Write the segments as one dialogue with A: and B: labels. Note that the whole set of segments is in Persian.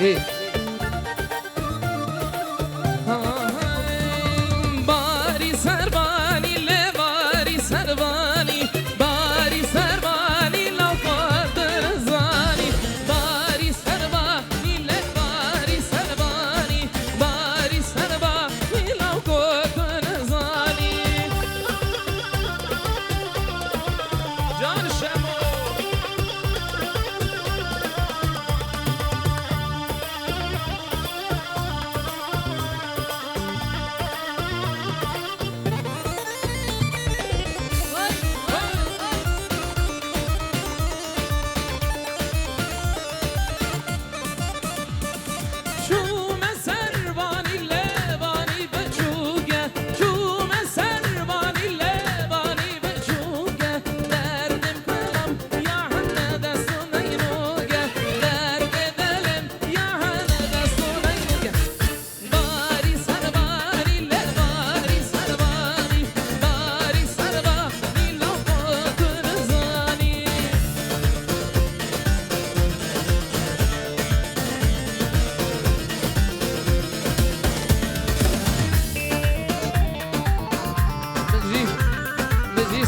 A: Gig.
B: باری سربانی لباری سربانی باری سربانی لفات زانی باری سربانی لباری سربانی باری سربانی لفات زانی جان شمو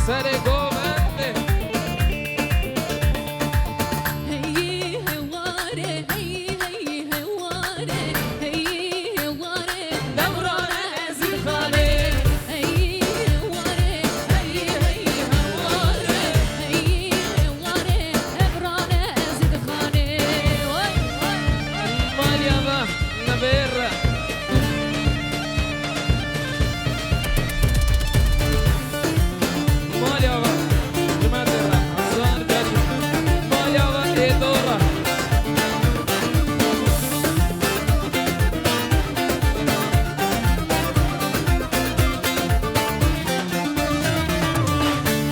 B: سر گوونده
A: هی هواره هی هی هواره هی هواره
B: دوران ازی خانه
A: هی هواره هی هی هواره هی هواره ابرانه زید خانه وای
B: مالیا با نبر مالیا با جمعه را زان داری مالیا با ایدورا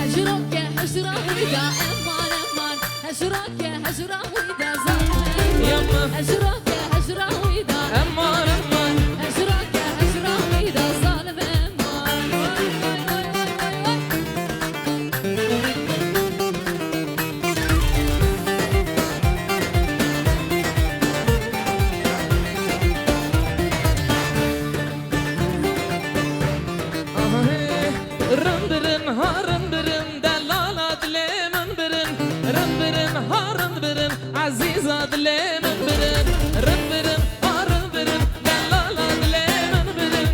A: هجرك هجرة وإذا أمان أمان هجرك هجرة وإذا زمان
B: يما
A: هجرك هجرة وإذا
B: امان امان
A: هجرك هجرة وإذا ظالم أمان
B: رندرن هارن برن دلالات لیمن برن رندرن هارن برن عزیزات لیمن برن رندرن هارن برن دلالات لیمن برن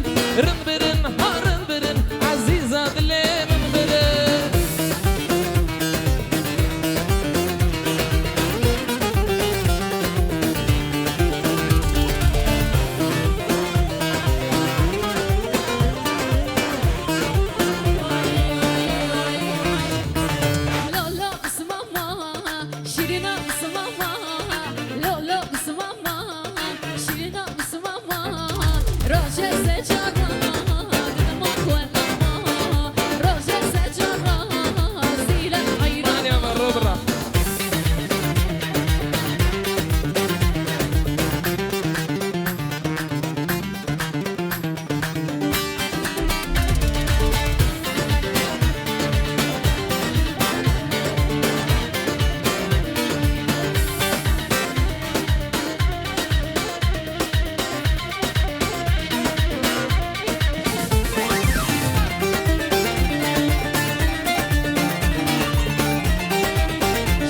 B: رندرن هارن برن عزیزات لیمن برن
A: لو لو اسم ماما شيرينا اسم ماما لو لو اسم ماما شيرينا اسم ماما روجه سجارة قدمك ولا ماما روجه سجارة زيلة حيرة
B: مانيا مربرة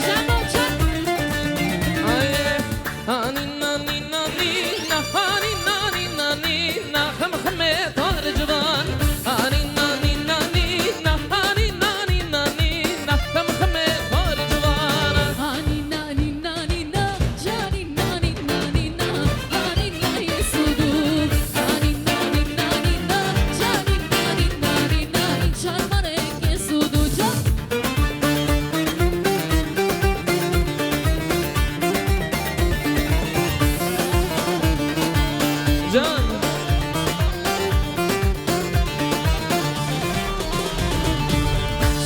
A: جمع جمع
B: هانينا نينا نينا هانينا نينا نينا خم خمي طار جبان هانينا نينا نينا هانينا نينا نينا خم خمي طار جبان
A: نينا نينا نينا جاني ناني ناني نا ناني يسودو نينا نينا نينا جاني ناني ناني نا شرمرك يسودو جا
B: جان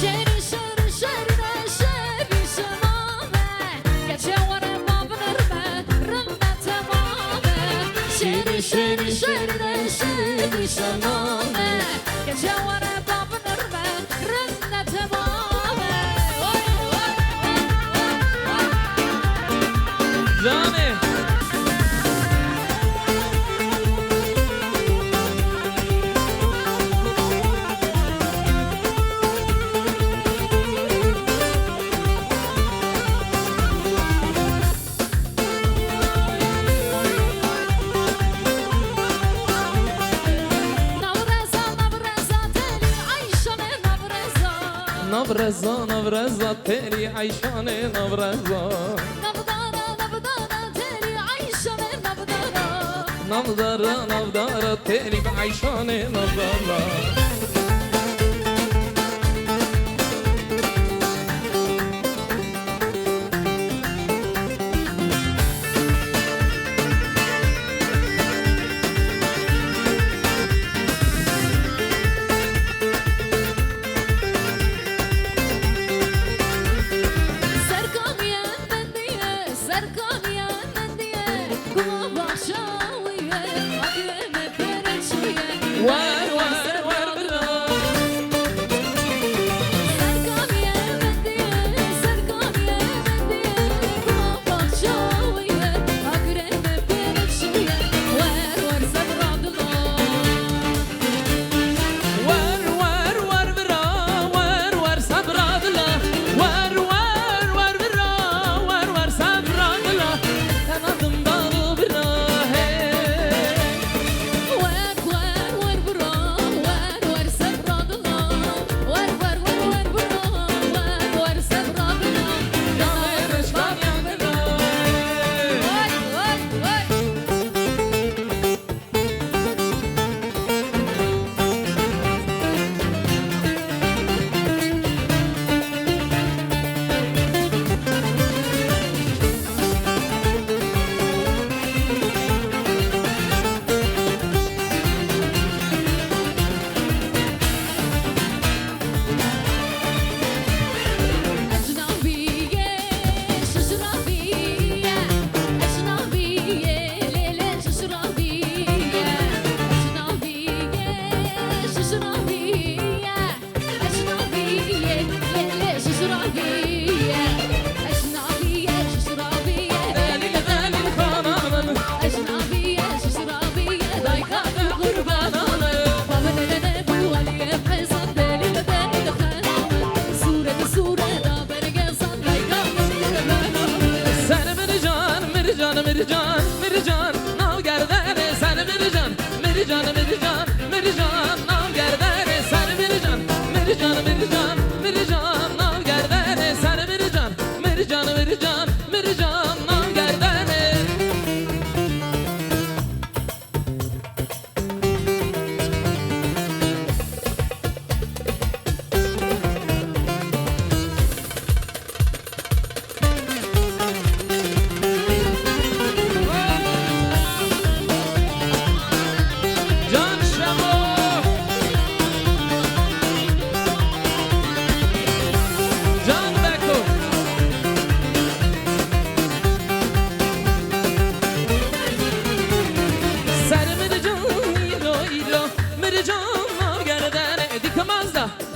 A: شيري شيري شيري شيري شمامة كتشا ورا باب نرمة رمة تمامة شيري شيري شيري شيري شمامة كتشا ورا باب نرمة رمة تمامة
B: جاني
A: نورزا نورزا تاني عايشة نورزا
B: نبرزة تيري عيشاني نبرزة
A: نبضارة نبضارة تاني عايشة نبضارة
B: نبضرة نبضرة تيري بعيشاني نبضرة
A: سركم يا نندية سركم يا نندية كما بخشاوية أكلمة برشوية
B: ور ور ور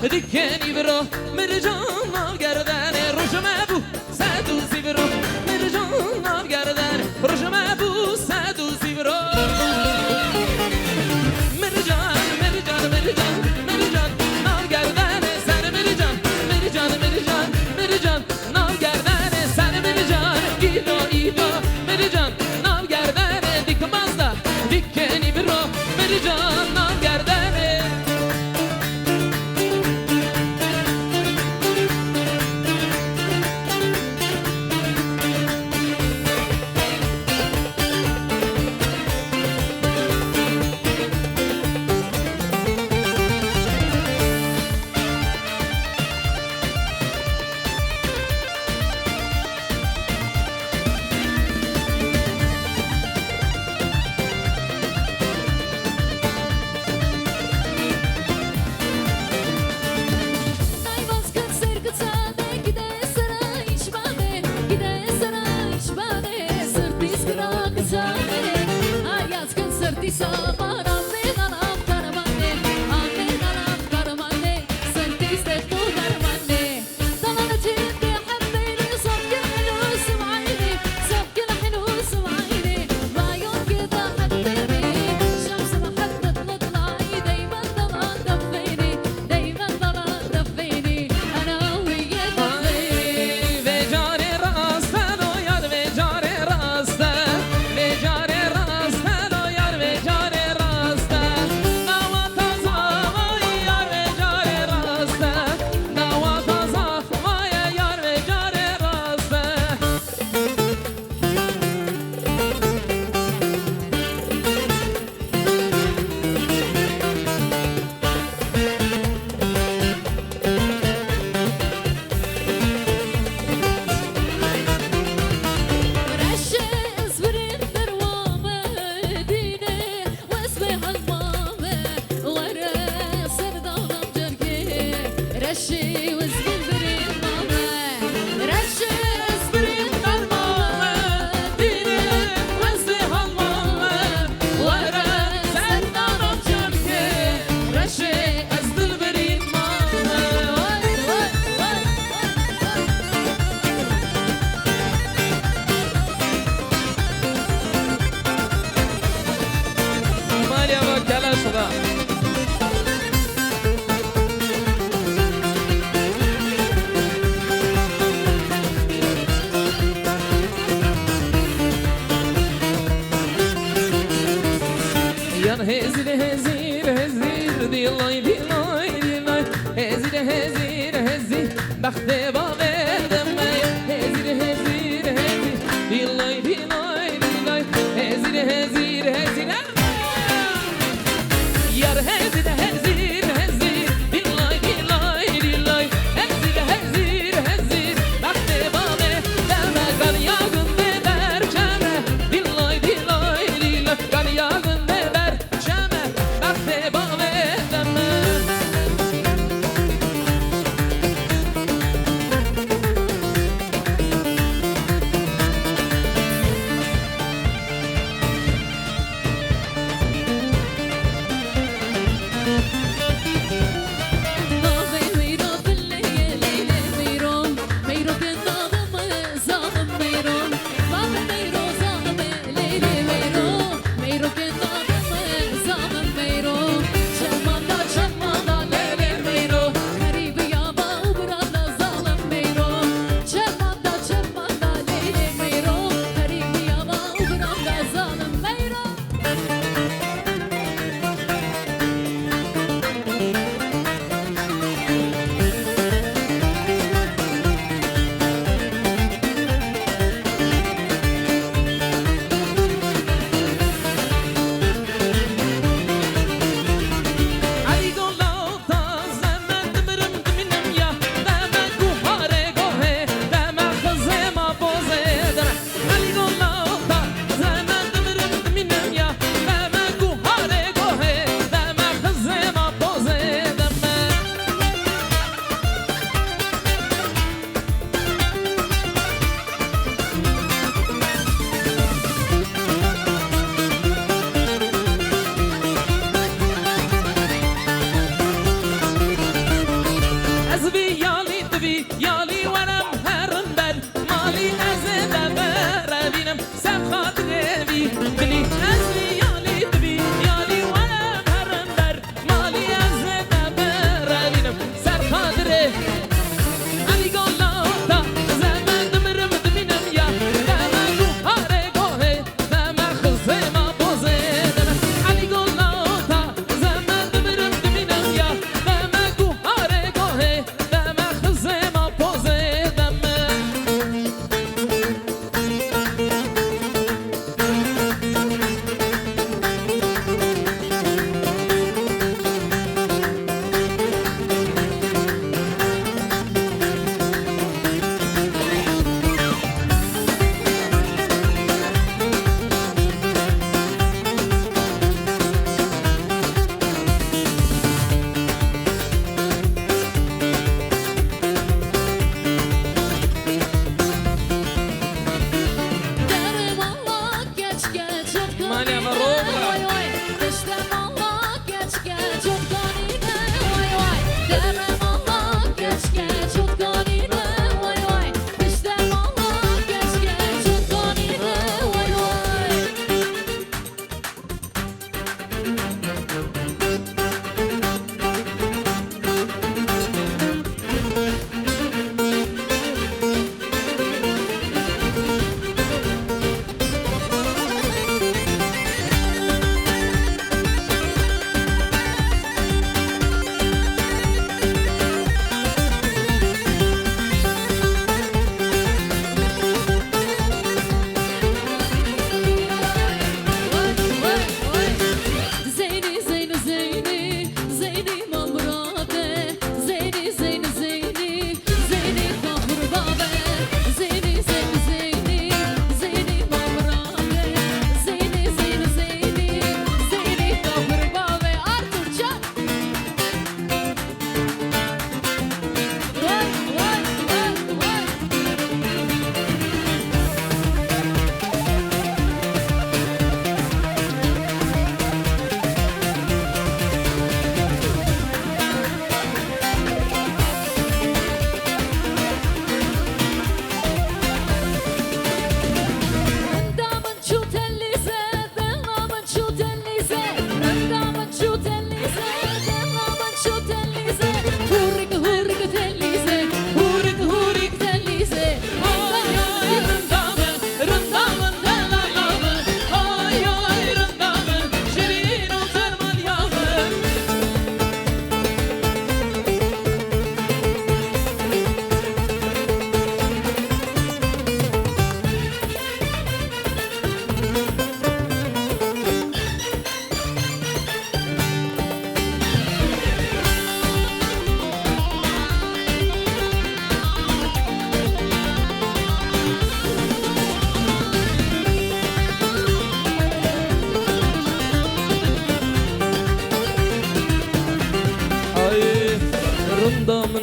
B: دیکنی برو مرجان ناو گردن روشمه بو صد و سی برو مرجان ناو گردن روشمه بو صد و سی برو مرجان مرجان مرجان مرجان ناو گردن سر مرجان مرجان مرجان مرجان ناو گردن سر مرجان ایدا ایدا مرجان ناو گردن دیک مازدا دیکنی برو مرجان ناو گردن هزير هزير هزير ديلاي ديلاي ديلاي هزير هزير هزير بخت بابا دمي هزير هزير هزير ديلاي ديلاي ديلاي هزير هزير هزير يار هزير هزير هزير ديلاي ديلاي ديلاي هزير هزير هزير بخت بابا دمي كان ياغن ببر جمه ديلاي ديلاي ديلاي كان ياغن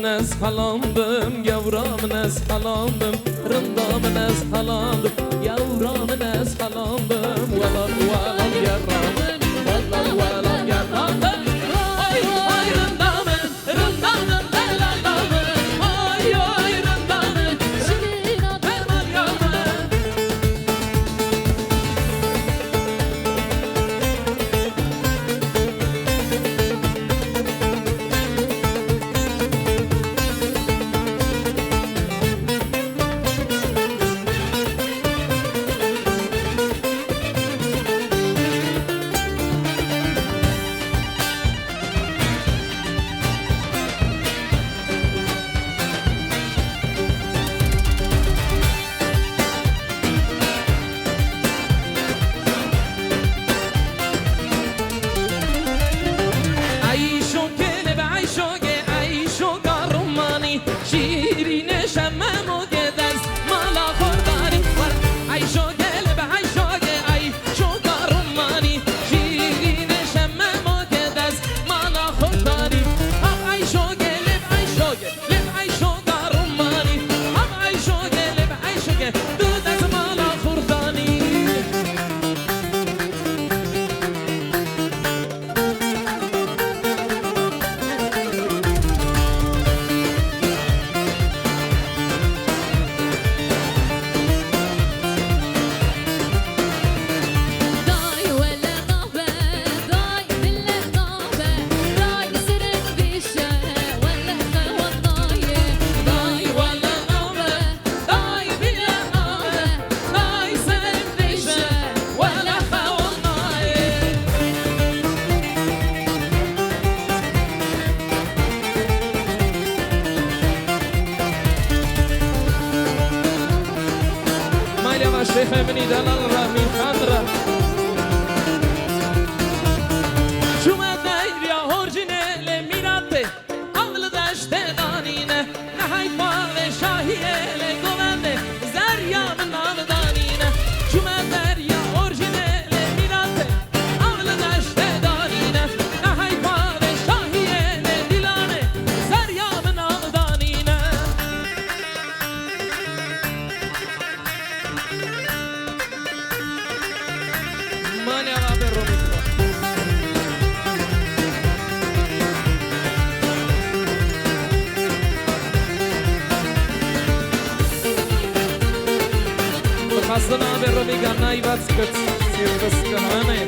B: من از حلامدم یورا من از حلامدم رندا من از حلامدم یورا من از حلامدم ولا ولا یرامن ولا ولا یرامن ay ay randamın randamın belalامın ay ay randamın
A: Şirin adı
B: belalامın شیخ منی دلال را می خاطر شما دایریا اورجینال میراته اول داشت دانینه نهای فال شاهیه گوانده زریا من دانینه شما دایریا اورجینال میراته اول داشت دانینه نهای فال شاهیه دیلانه زریا من دانینه مانیا به رومی خواستنا به رومی گنای بس کت سیرکس کنانه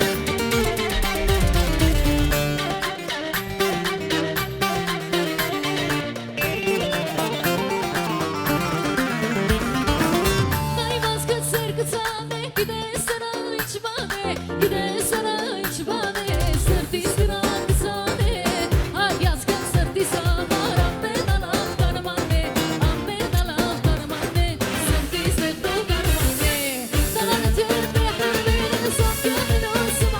A: Dai vazgeç sergıtane gide sana hiç bane gide sana hiç bane serdi sıran sane ay yazgan serdi sana rabbe dalam karmane ambe dalam karmane serdi serdo karmane dalan terde harbe sokyan olsun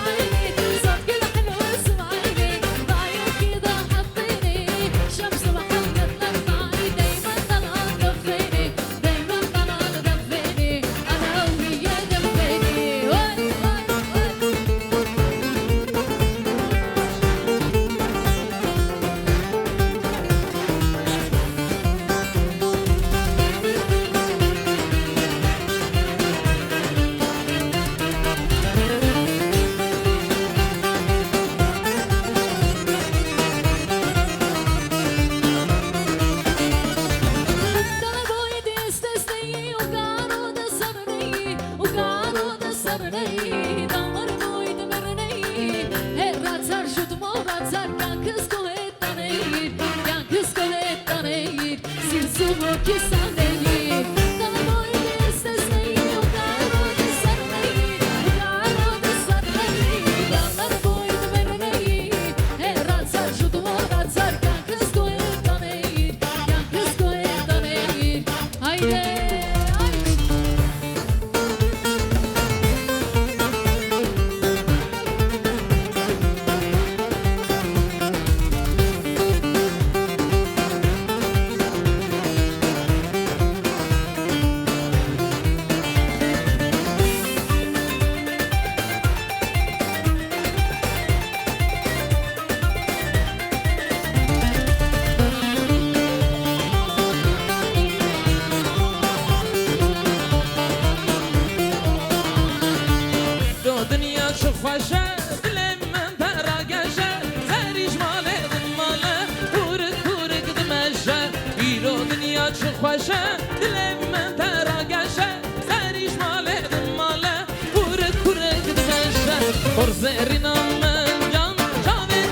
B: گشه دلم من ترا گشه سریش ماله دماله کوره کوره گدشه پرزرینم من جان جاوید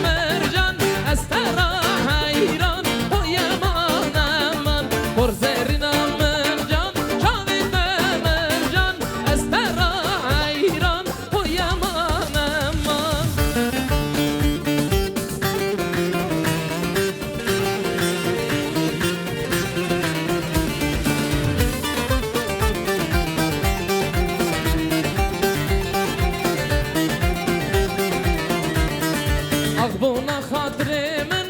B: مرجان از ترا حیران پایمانم من پرزرینم من جان جاوید مرجان از ترا حیران پایمانم من أغبونا خاطري من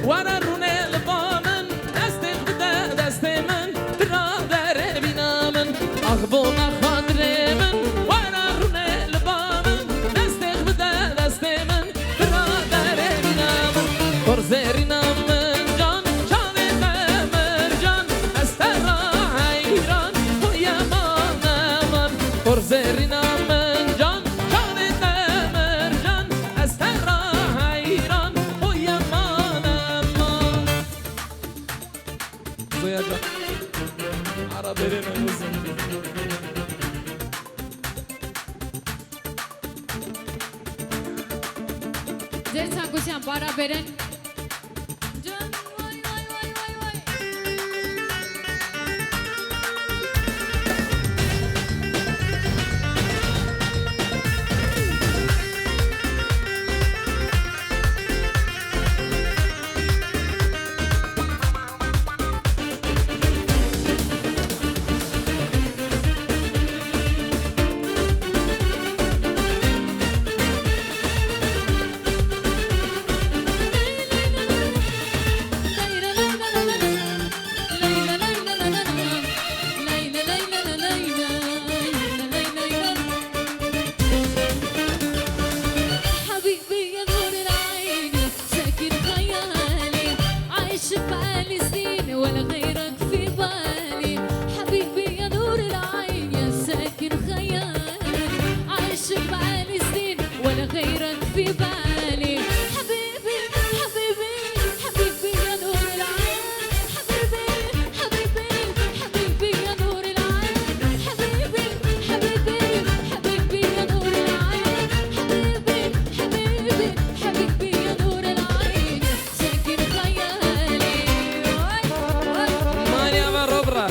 B: ورا روني لبامن دستي بدا دستي من ترى داري بينا من أغبونا خاطري من ورا روني لبامن دستي بدا دستي من ترى داري بينا من فرزيرنا من جان شاوي مرجان استرا حيران ويا مانا من فرزيرنا من جان شاوي مرجان استرا حيران ويا مانا من ويا جان عربي رنا وزن
A: ձեր ցանկության բարաբերեն ջան վայ վայ վայ վայ վայ حبيبي يا نور العين ساكن خيالي عايش بقالي سنين ولا غيرك في بالي حبيبي يا نور العين يا ساكن خيالي عايش بقالي سنين ولا غيرك في بالي حبيبي حبيبي حبيبي يا نور العين حبيبي حبيبي حبيبي يا نور العين حبيبي حبيبي حبيبي يا نور العين حبيبي حبيبي حبيبي يا نور العين ساكن خيالي
B: مانيا بروبرا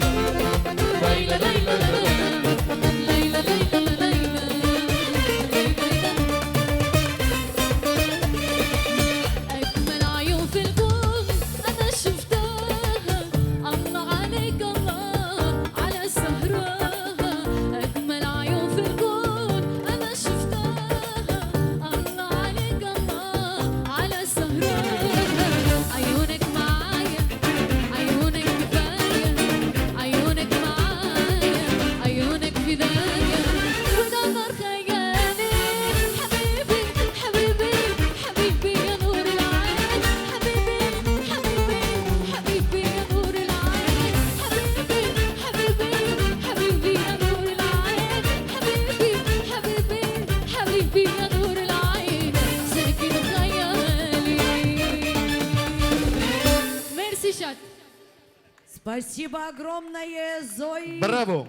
A: ليلى ليلى ليلى ليلى ليلى أجمل عيون في الكون أنا شفتها الله عليك الله على سهراها أجمل عيون في الكون أنا شفتها الله عليك الله على سهراها عيونك معايا عيونك كفاية عيونك معايا عيونك فدايا ودمر خيالي حبيبي حبيبي حبيبي يا نور العين حبيبي حبيبي حبيبي يا نور العين حبيبي حبيبي حبيبي يا نور العين حبيبي حبيبي حبيبي يا نور العين ساكن خيالي ميرسي شات
C: Спасибо огромное, Зои.
D: Браво!